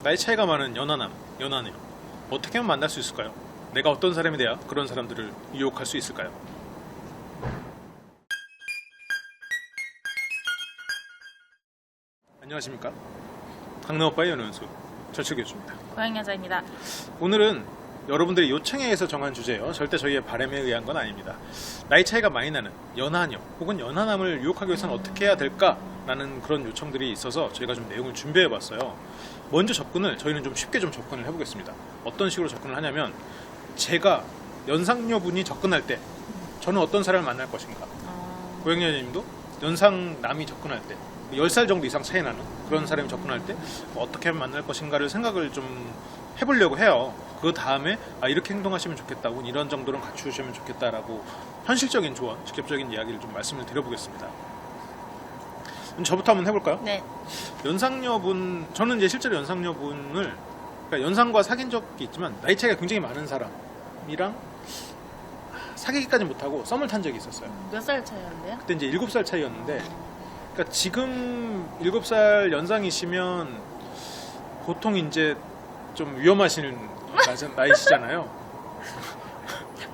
나이 차이가 많은 연하남, 연하녀 어떻게 하면 만날 수 있을까요? 내가 어떤 사람이 돼야 그런 사람들을 유혹할 수 있을까요? 안녕하십니까? 강남오빠의 연우연수 절칠교수입니다. 고양여자입니다. 오늘은 여러분들의 요청에 의해서 정한 주제예요. 절대 저희의 바람에 의한 건 아닙니다. 나이 차이가 많이 나는 연하녀 혹은 연하남을 유혹하기 위해서는 어떻게 해야 될까라는 그런 요청들이 있어서 저희가 좀 내용을 준비해봤어요. 먼저 접근을 저희는 좀 쉽게 좀 접근을 해보겠습니다. 어떤 식으로 접근을 하냐면 제가 연상녀분이 접근할 때 저는 어떤 사람을 만날 것인가, 고양여자님도 연상남이 접근할 때 10살 정도 이상 차이 나는 그런 사람이 접근할 때 어떻게 하면 만날 것인가를 생각을 좀 해보려고 해요. 그 다음에 이렇게 행동하시면 좋겠다, 혹은 이런 정도는 갖추시면 좋겠다라고 현실적인 조언, 직접적인 이야기를 좀 말씀을 드려보겠습니다. 그럼 저부터 한번 해볼까요? 네. 연상녀분, 저는 이제 실제로 연상녀분을, 그러니까 연상과 사귄 적이 있지만 나이 차이가 굉장히 많은 사람이랑 사귀기까지 못하고 썸을 탄 적이 있었어요. 몇 살 차이였는데요? 그때 이제 7살 차이였는데, 그러니까 지금 7살 연상이시면 보통 이제 좀 위험하신 나이시잖아요.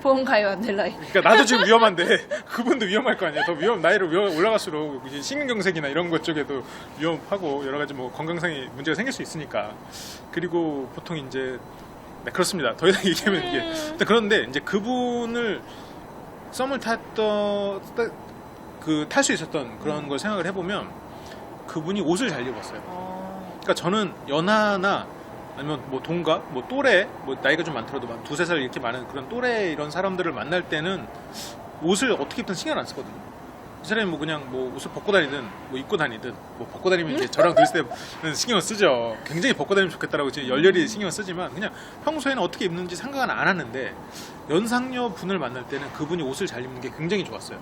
보험 가입 안 될 나이. 그러니까 나도 지금 위험한데 그분도 위험할 거 아니에요. 더 나이로 올라갈수록 이제 심근경색이나 이런 것 쪽에도 위험하고 여러 가지 뭐 건강상의 문제가 생길 수 있으니까. 그리고 보통 이제 네, 그렇습니다. 더 이상 얘기하면 이게 그런데 이제 그분을 썸을 탈 수 있었던 그런 걸 생각을 해보면 그분이 옷을 잘 입었어요. 그러니까 저는 연하나 아니면 뭐 동갑, 뭐 또래, 뭐 나이가 좀 많더라도 막 2-3살 이렇게 많은 그런 또래 이런 사람들을 만날 때는 옷을 어떻게 입든 신경 안 쓰거든요. 이 사람이 뭐 그냥 뭐 옷을 벗고 다니든 뭐 입고 다니든, 뭐 벗고 다니면 이제 저랑 둘이 때는 신경을 쓰죠. 굉장히 벗고 다니면 좋겠다라고 지금 열렬히 신경을 쓰지만 그냥 평소에는 어떻게 입는지 생각은 안 하는데 연상녀 분을 만날 때는 그분이 옷을 잘 입는 게 굉장히 좋았어요.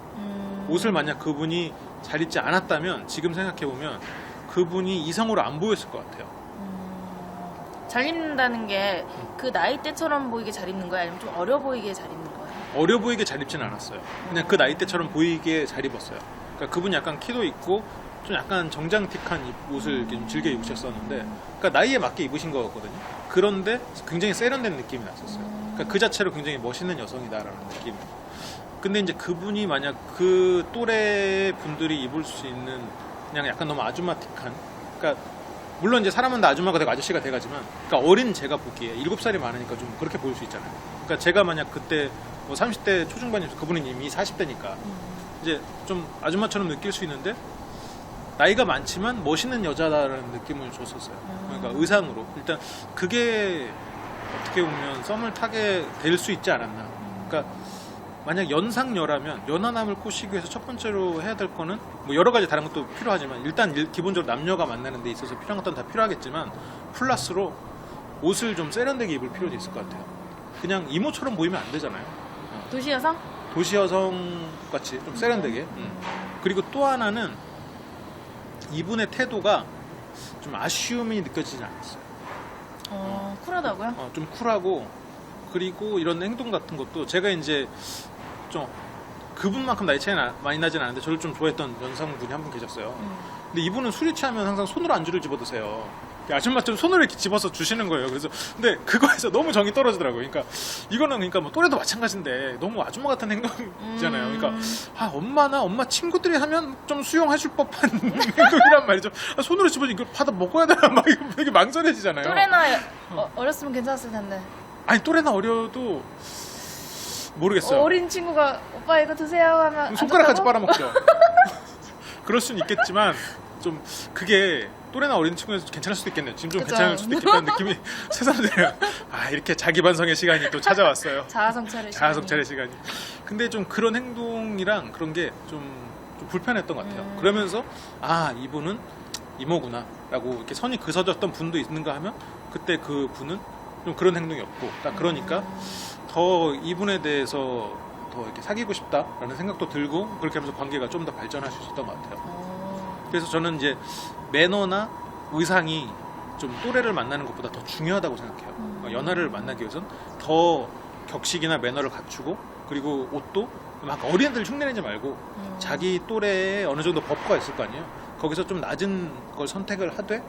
옷을 만약 그분이 잘 입지 않았다면 지금 생각해보면 그분이 이성으로 안 보였을 것 같아요. 잘 입는다는 게 그 나이 때처럼 보이게 잘 입는 거야? 아니면 좀 어려 보이게 잘 입는 거야? 어려 보이게 잘 입지는 않았어요. 그냥 그 나이 때처럼 보이게 잘 입었어요. 그러니까 그분이 약간 키도 있고 좀 약간 정장틱한 옷을 이렇게 좀 즐겨 입으셨었는데, 그러니까 나이에 맞게 입으신 거거든요. 그런데 굉장히 세련된 느낌이 났었어요. 그러니까 그 자체로 굉장히 멋있는 여성이다라는 느낌. 근데 이제 그분이 만약 그 또래 분들이 입을 수 있는 그냥 약간 너무 아주마틱한, 그러니까 물론 이제 사람은 다 아줌마가 되고 아저씨가 돼가지만, 그러니까 어린 제가 보기에 7살이 많으니까 좀 그렇게 보일 수 있잖아요. 그러니까 제가 만약 그때 뭐 30대 초중반이면 그분은 이미 40대니까 이제 좀 아줌마처럼 느낄 수 있는데 나이가 많지만 멋있는 여자다라는 느낌을 줬었어요. 그러니까 의상으로 일단 그게 어떻게 보면 썸을 타게 될 수 있지 않았나. 그러니까 만약 연상녀라면 연하남을 꼬시기 위해서 첫 번째로 해야 될 거는 뭐 여러 가지 다른 것도 필요하지만 일단 기본적으로 남녀가 만나는 데 있어서 필요한 것들은 다 필요하겠지만 플러스로 옷을 좀 세련되게 입을 필요도 있을 것 같아요. 그냥 이모처럼 보이면 안 되잖아요. 도시 여성? 도시 여성 같이 좀 세련되게. 그리고 또 하나는 이분의 태도가 좀 아쉬움이 느껴지지 않았어요. 쿨하다고요? 좀 쿨하고, 그리고 이런 행동 같은 것도 제가 이제 좀 그분만큼 나이 차이 많이 나진 않은데 저를 좀 좋아했던 연상분이 한 분 계셨어요. 근데 이분은 술이 취하면 항상 손으로 안주를 집어드세요. 아줌마처럼 손으로 이렇게 집어서 주시는 거예요. 그래서 근데 그거에서 너무 정이 떨어지더라고요. 그러니까 이거는 그러니까 뭐 또래도 마찬가지인데 너무 아줌마 같은 행동이잖아요. 그러니까 엄마 친구들이 하면 좀 수용하실 법한 행동이란 말이죠. 손으로 집어서 이걸 받아 먹어야 되나 막 되게 망설여지잖아요. 또래나 어렸으면 괜찮았을 텐데. 아니 또래나 어려도 모르겠어요. 어린 친구가 오빠 이거 드세요 하면 손가락까지 빨아먹죠. 그럴 수는 있겠지만 좀 그게 또래나 어린 친구에서 괜찮을 수도 있겠네요. 지금 좀 그쵸. 괜찮을 수도 있겠다는 느낌이 새삼드네요. 이렇게 자기 반성의 시간이 또 찾아왔어요. 자아성찰의 시간이. 근데 좀 그런 행동이랑 그런 게 좀 불편했던 것 같아요. 그러면서 이분은 이모구나 라고 이렇게 선이 그어졌던 분도 있는가 하면 그때 그 분은 좀 그런 행동이 없고, 딱 그러니까 더 이분에 대해서 더 이렇게 사귀고 싶다라는 생각도 들고, 그렇게 하면서 관계가 좀 더 발전할 수 있었던 것 같아요. 그래서 저는 이제 매너나 의상이 좀 또래를 만나는 것보다 더 중요하다고 생각해요. 연하를 만나기 위해서는 더 격식이나 매너를 갖추고, 그리고 옷도 막 어린애들 흉내내지 말고 자기 또래에 어느 정도 버프가 있을 거 아니에요. 거기서 좀 낮은 걸 선택을 하되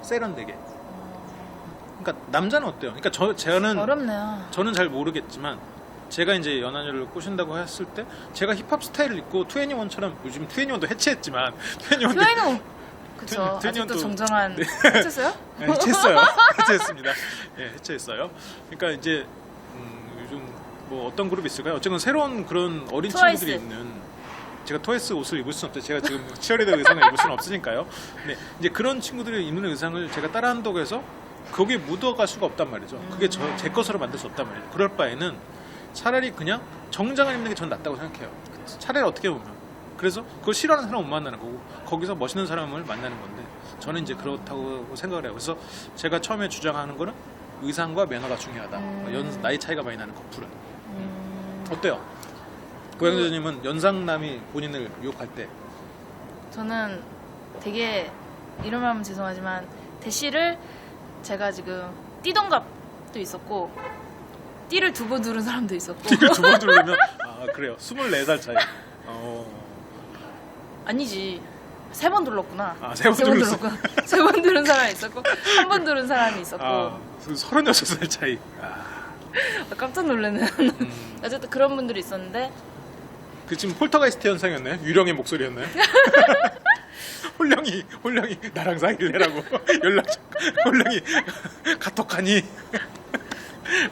세련되게 그러니까 남자는 어때요? 그러니까 저는 어렵네요. 저는 잘 모르겠지만 제가 이제 연하녀를 꼬신다고 했을 때 제가 힙합 스타일을 입고 2NE1처럼 요즘 2NE1도 해체했지만 2NE1도 트웨이는 그쵸. 아직도 정정한 해쳤어요? 네, 해체했어요. 해체했습니다. 예, 해체했어요. 그러니까 이제 요즘 뭐 어떤 그룹이 있을까요? 어쨌든 새로운 그런 어린 트와이스. 친구들이 있는 제가 트와이스 옷을 입을 수는 없죠. 제가 지금 치어리더 의상을 입을 수는 없으니까요. 근데 이제 그런 친구들이 입는 의상을 제가 따라한다고 해서 거기에 묻어갈 수가 없단 말이죠. 그게 제 것으로 만들 수 없단 말이에요. 그럴 바에는 차라리 그냥 정장을 입는 게 전 낫다고 생각해요. 차라리 어떻게 보면. 그래서 그걸 싫어하는 사람은 못 만나는 거고 거기서 멋있는 사람을 만나는 건데 저는 이제 그렇다고 생각을 해요. 그래서 제가 처음에 주장하는 거는 의상과 매너가 중요하다. 나이 차이가 많이 나는 커플은. 어때요? 고양조님은 연상남이 본인을 유혹할 때 저는 되게 이런 말 하면 죄송하지만 대시를 제가 지금 띠동갑도 있었고 띠를 2번 두른 사람도 있었고 띠를 2번 두르면 아 그래요. 24살 차이. 아니지 3번 둘렀구나. 아, 3번 둘렀어. 3번 두른 사람이 있었고 1번 두른 사람이 있었고 아, 36살 차이. 깜짝 놀라는 어쨌든 그런 분들이 있었는데 그 지금 폴터가이스트 현상이었나요? 유령의 목소리였나요? 홀령이 나랑 사귈래라고 홀령이 카톡하니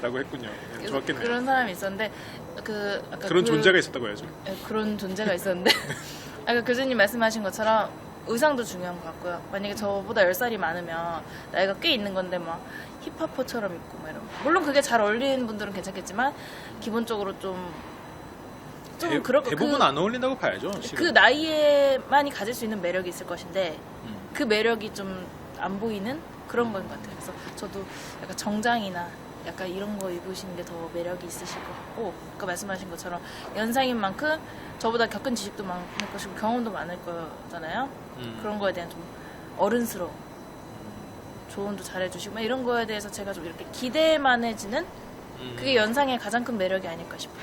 라고 했군요. 좋았겠네요. 그런 사람이 있었는데 아까 그런 존재가 있었다고 해야죠. 그런 존재가 있었는데 아까 교수님 말씀하신 것처럼 의상도 중요한 것 같고요. 만약에 저보다 10살이 많으면 나이가 꽤 있는 건데 막 힙합퍼처럼 입고 막 이런 물론 그게 잘 어울리는 분들은 괜찮겠지만 기본적으로 좀 그렇고 대부분 안 어울린다고 봐야죠. 그 실은. 나이에만이 가질 수 있는 매력이 있을 것인데 그 매력이 좀 안 보이는 그런 건 것 같아요. 그래서 저도 약간 정장이나 약간 이런 거 입으시는 게 더 매력이 있으실 것 같고 아까 말씀하신 것처럼 연상인 만큼 저보다 겪은 지식도 많을 것이고 경험도 많을 거잖아요. 그런 거에 대한 좀 어른스러움 조언도 잘해주시고 막 이런 거에 대해서 제가 좀 이렇게 기대만해지는 그게 연상의 가장 큰 매력이 아닐까 싶어요.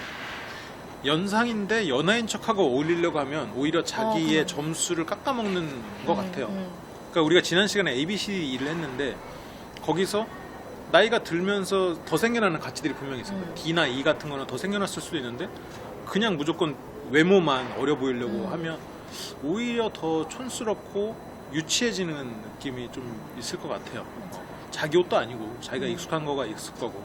연상인데 연하인 척하고 어울리려고 하면 오히려 자기의 그럼. 점수를 깎아먹는 것 같아요. 그러니까 우리가 지난 시간에 ABC 일을 했는데 거기서 나이가 들면서 더 생겨나는 가치들이 분명히 있어요. D나 E 같은 거는 더 생겨났을 수도 있는데 그냥 무조건 외모만 어려 보이려고 하면 오히려 더 촌스럽고 유치해지는 느낌이 좀 있을 것 같아요. 자기 옷도 아니고 자기가 익숙한 거가 있을 거고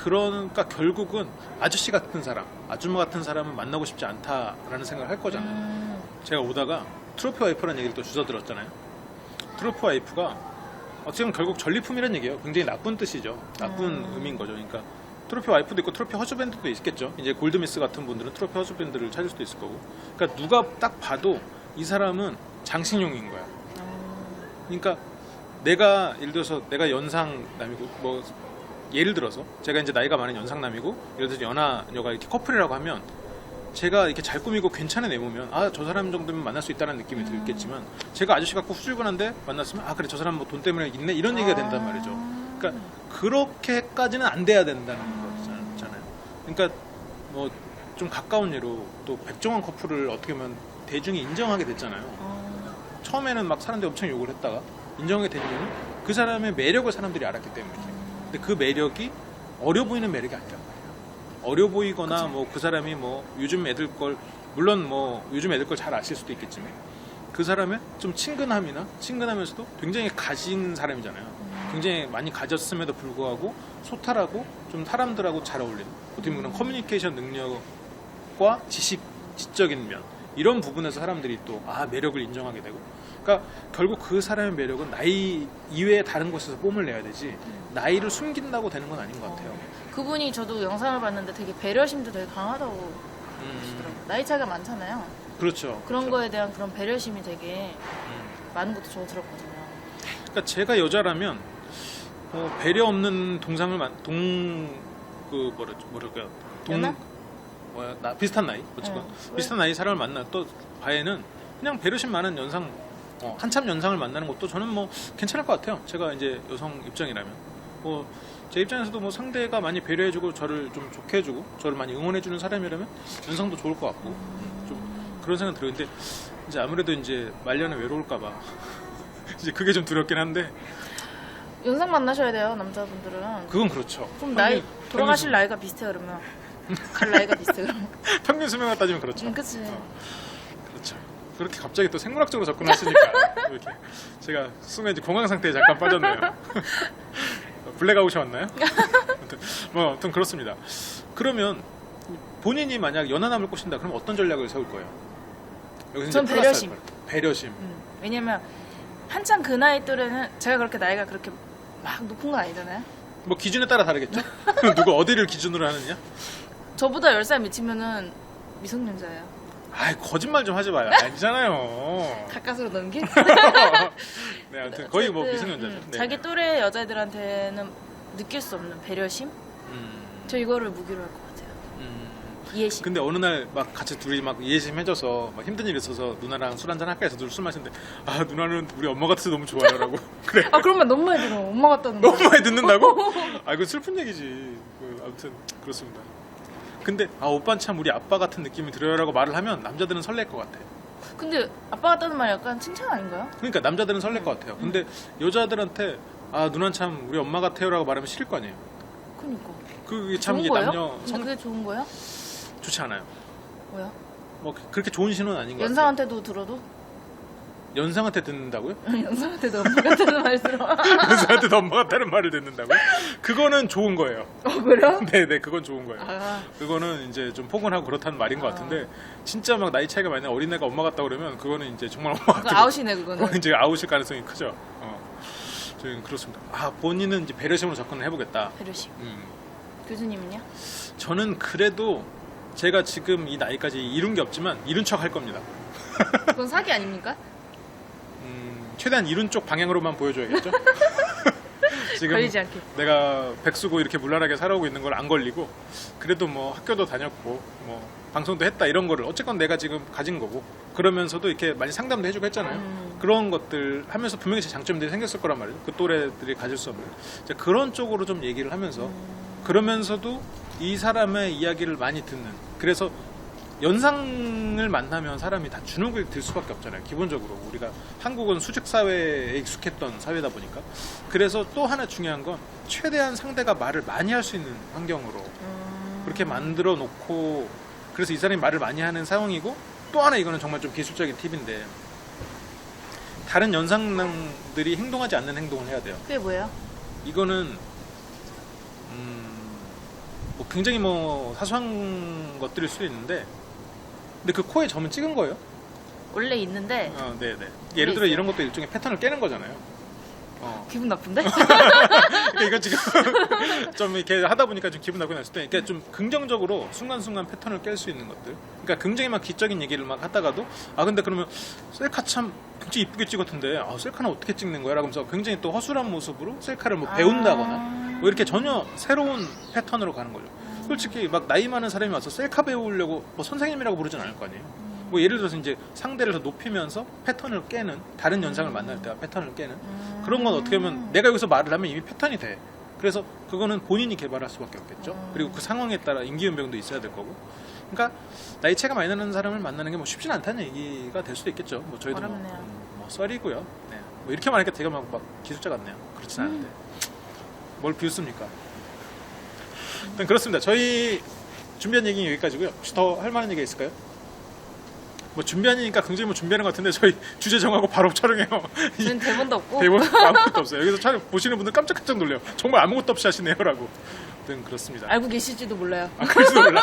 그러니까 결국은 아저씨 같은 사람, 아줌마 같은 사람은 만나고 싶지 않다라는 생각을 할 거잖아요. 제가 오다가 트로피 와이프라는 얘기를 또 주워들었잖아요. 트로피 와이프가 어쨌든 결국 전리품이라는 얘기예요. 굉장히 나쁜 뜻이죠. 나쁜 의미인 거죠. 그러니까 트로피 와이프도 있고 트로피 허즈밴드도 있겠죠. 이제 골드미스 같은 분들은 트로피 허즈밴드를 찾을 수도 있을 거고. 그러니까 누가 딱 봐도 이 사람은 장식용인 거야. 그러니까 내가 예를 들어서 내가 연상남이고 뭐 예를 들어서 제가 이제 나이가 많은 연상남이고 예를 들어서 연하녀가 이렇게 커플이라고 하면 제가 이렇게 잘 꾸미고 괜찮은 애모면 아 저 사람 정도면 만날 수 있다는 느낌이 들겠지만 제가 아저씨 같고 후줄근한데 만났으면 아 그래 저 사람 뭐 돈 때문에 있네 이런 얘기가 된단 말이죠. 그러니까 그렇게까지는 안 돼야 된다는 거잖아요. 그러니까 뭐 좀 가까운 예로 또 백종원 커플을 어떻게 보면 대중이 인정하게 됐잖아요. 처음에는 막 사람들이 엄청 욕을 했다가 인정하게 된 이유는 그 사람의 매력을 사람들이 알았기 때문이죠. 근데 그 매력이 어려 보이는 매력이 아니란 말이에요. 어려 보이거나 그쵸. 뭐 그 사람이 뭐 요즘 애들 걸 물론 뭐 요즘 애들 걸 잘 아실 수도 있겠지만 그 사람의 좀 친근하면서도 굉장히 가진 사람이잖아요. 굉장히 많이 가졌음에도 불구하고 소탈하고 좀 사람들하고 잘 어울리는 어떻게 보면 커뮤니케이션 능력과 지적인 면 이런 부분에서 사람들이 또 매력을 인정하게 되고 그러니까 결국 그 사람의 매력은 나이 이외에 다른 곳에서 뽐을 내야 되지 나이를 숨긴다고 되는 건 아닌 것 같아요. 그분이 저도 영상을 봤는데 되게 배려심도 되게 강하다고 하시더라고요. 나이 차이가 많잖아요. 그렇죠. 그런 그렇죠. 거에 대한 그런 배려심이 되게 많은 것도 저도 들었거든요. 그러니까 제가 여자라면 배려 없는 동상을 연하? 비슷한 나이 어쨌건 비슷한 나이 사람을 만나 또 바에는 그냥 배려심 많은 연상 한참 연상을 만나는 것도 저는 뭐 괜찮을 것 같아요. 제가 이제 여성 입장이라면 제 입장에서도 뭐 상대가 많이 배려해주고 저를 좀 좋게 해주고 저를 많이 응원해주는 사람이라면 연상도 좋을 것 같고 좀 그런 생각 들어요. 근데 이제 아무래도 이제 말년에 외로울까봐 이제 그게 좀 두렵긴 한데 연상 만나셔야 돼요, 남자분들은. 그건 그렇죠. 그럼 나이 돌아가실 평균 나이가 비슷해 그러면. 갈 나이가 비슷해 그러면. 평균 수명을 따지면 그렇죠. 그치. 그렇죠. 그렇게 갑자기 또 생물학적으로 접근하시니까 이렇게 제가 순간 이제 공황 상태에 잠깐 빠졌네요. 블랙아웃이 왔나요? 아무튼 그렇습니다. 그러면 본인이 만약 연하남을 꼬신다, 그럼 어떤 전략을 세울 거예요? 여기서 전 이제 플러스 배려심. 할 거예요. 배려심. 왜냐면 한창 그 나이 또래는 제가 그렇게 나이가 그렇게 막 높은 건 아니잖아요. 뭐 기준에 따라 다르겠죠? 누가 어디를 기준으로 하느냐? 저보다 10살 미치면은 미성년자예요. 아이, 거짓말 좀 하지 마요. 아니잖아요. 가까스로 넘기? 네, 아무튼 거의 뭐 어쨌든, 미성년자죠. 네. 자기 또래 여자애들한테는 느낄 수 없는 배려심? 저 이거를 무기로 할 것 같아요. 이해심. 근데 어느 날 막 같이 둘이 막 이해심 해줘서 막 힘든 일 있어서 누나랑 술 한잔 할까 해서 둘 술 마시는데, 아, 누나는 우리 엄마 같아서 너무 좋아요라고. 그래. 아 그러면 너무 많이 들어. 엄마 같다는 거. 너무 많이 듣는다고? 아, 이거 슬픈 얘기지. 아무튼 그렇습니다. 근데 아, 오빠는 참 우리 아빠 같은 느낌이 들어요라고 말을 하면 남자들은 설렐 것 같아. 근데 아빠 같다는 말 약간 칭찬 아닌가요? 그러니까 남자들은 설렐 것 같아요. 근데 여자들한테 아, 누나는 참 우리 엄마 같아요라고 말하면 싫을 거 아니에요. 그니까. 그게 참 좋은 이게 거예요? 남녀 근데 성 그게 좋은 거예요? 좋지 않아요. 뭐야? 뭐 그렇게 좋은 신호는 아닌 것 같아요. 연상한테도 들어도? 연상한테 듣는다고요? 연상한테도 엄마 같다는 말 들어. 연상한테도 엄마 같다는 말을 듣는다고요? 그거는 좋은 거예요. 그래요? 네네, 그건 좋은 거예요. 아, 그거는 이제 좀 포근하고 그렇다는 말인 것 같은데, 진짜 막 나이 차이가 많이 나 어린애가 엄마 같다 그러면 그거는 이제 정말 엄마 그거 같아. 아웃이네 그거는. 그건 이제 아웃일 가능성이 크죠. 저희는 그렇습니다. 아, 본인은 이제 배려심으로 접근을 해보겠다. 배려심. 교수님은요? 저는 그래도 제가 지금 이 나이까지 이룬 게 없지만 이룬 척 할 겁니다. 그건 사기 아닙니까? 최대한 이룬 쪽 방향으로만 보여줘야겠죠. 지금 걸리지 않게. 내가 백수고 이렇게 물란하게 살아오고 있는 걸 안 걸리고, 그래도 뭐 학교도 다녔고 뭐 방송도 했다, 이런 거를 어쨌건 내가 지금 가진 거고, 그러면서도 이렇게 많이 상담도 해주고 했잖아요. 그런 것들 하면서 분명히 제 장점들이 생겼을 거란 말이에요. 그 또래들이 가질 수 없는 이제 그런 쪽으로 좀 얘기를 하면서, 그러면서도 이 사람의 이야기를 많이 듣는, 그래서 연상을 만나면 사람이 다 주눅을 들 수밖에 없잖아요. 기본적으로 우리가 한국은 수직 사회에 익숙했던 사회다 보니까. 그래서 또 하나 중요한 건 최대한 상대가 말을 많이 할 수 있는 환경으로 그렇게 만들어 놓고, 그래서 이 사람이 말을 많이 하는 상황이고, 또 하나 이거는 정말 좀 기술적인 팁인데, 다른 연상남들이 행동하지 않는 행동을 해야 돼요. 그게 뭐예요? 이거는 뭐 굉장히 뭐 사소한 것들일 수도 있는데, 근데 그 코에 점은 찍은 거예요? 원래 있는데 네네. 예를 들어 이런 것도 일종의 패턴을 깨는 거잖아요. 기분 나쁜데? 그러니까 이거 지금 좀 이렇게 하다 보니까 좀 기분 나쁘게 났을 때, 그러니까 좀 긍정적으로 순간순간 패턴을 깰 수 있는 것들. 그러니까 굉장히 막 기적인 얘기를 막 하다가도, 아 근데 그러면 셀카 참 굉장히 이쁘게 찍었던데, 아 셀카는 어떻게 찍는 거야? 라면서 굉장히 또 허술한 모습으로 셀카를 뭐 배운다거나 뭐 이렇게 전혀 새로운 패턴으로 가는 거죠. 솔직히 막 나이 많은 사람이 와서 셀카 배우려고 뭐 선생님이라고 부르진 않을 거 아니에요. 뭐 예를 들어서 이제 상대를 더 높이면서 패턴을 깨는, 다른 연상을 만날 때와 패턴을 깨는 그런 건 어떻게 보면 내가 여기서 말을 하면 이미 패턴이 돼. 그래서 그거는 본인이 개발할 수밖에 없겠죠. 그리고 그 상황에 따라 임기응변도 있어야 될 거고. 그러니까 나이 차이가 많이 나는 사람을 만나는 게 뭐 쉽진 않다는 얘기가 될 수도 있겠죠. 뭐 저희도 뭐 썰이고요. 네. 뭐 이렇게 말하니까 되게 막 기술자 같네요. 그렇진 않은데 뭘 비웃습니까? 일단 그렇습니다. 저희 준비한 얘기는 여기까지고요. 혹시 더 할 만한 얘기가 있을까요? 뭐 준비하니까 굉장히 뭐 준비하는 것 같은데, 저희 주제 정하고 바로 촬영해요. 저는 대본도 없고. 대본 아무것도 없어요. 여기서 촬영 보시는 분들 깜짝깜짝 놀래요. 정말 아무것도 없이 하시네요라고. 아무튼 그렇습니다. 알고 계실지도 몰라요. 그럴지도 몰라.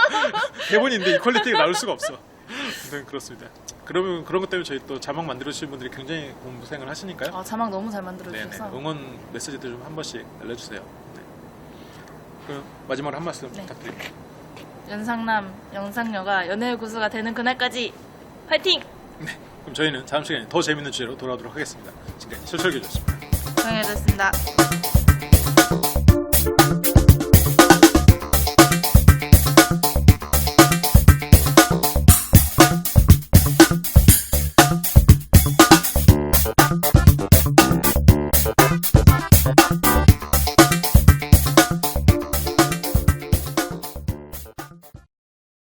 대본인데 이 퀄리티가 나올 수가 없어. 아무튼 그렇습니다. 그러면 그런 것 때문에 저희 또 자막 만들어주시는 분들이 굉장히 고생을 하시니까요. 자막 너무 잘 만들어주셔서. 네네. 응원 메시지도 좀 한 번씩 알려주세요. 네. 그럼 마지막으로 한 말씀 부탁드립니다. 연상남, 영상녀가 연애의 고수가 되는 그날까지 화이팅! 네. 그럼 저희는 다음 시간에 더 재밌는 주제로 돌아오도록 하겠습니다. 지금까지 철철교주였습니다. 정해졌습니다.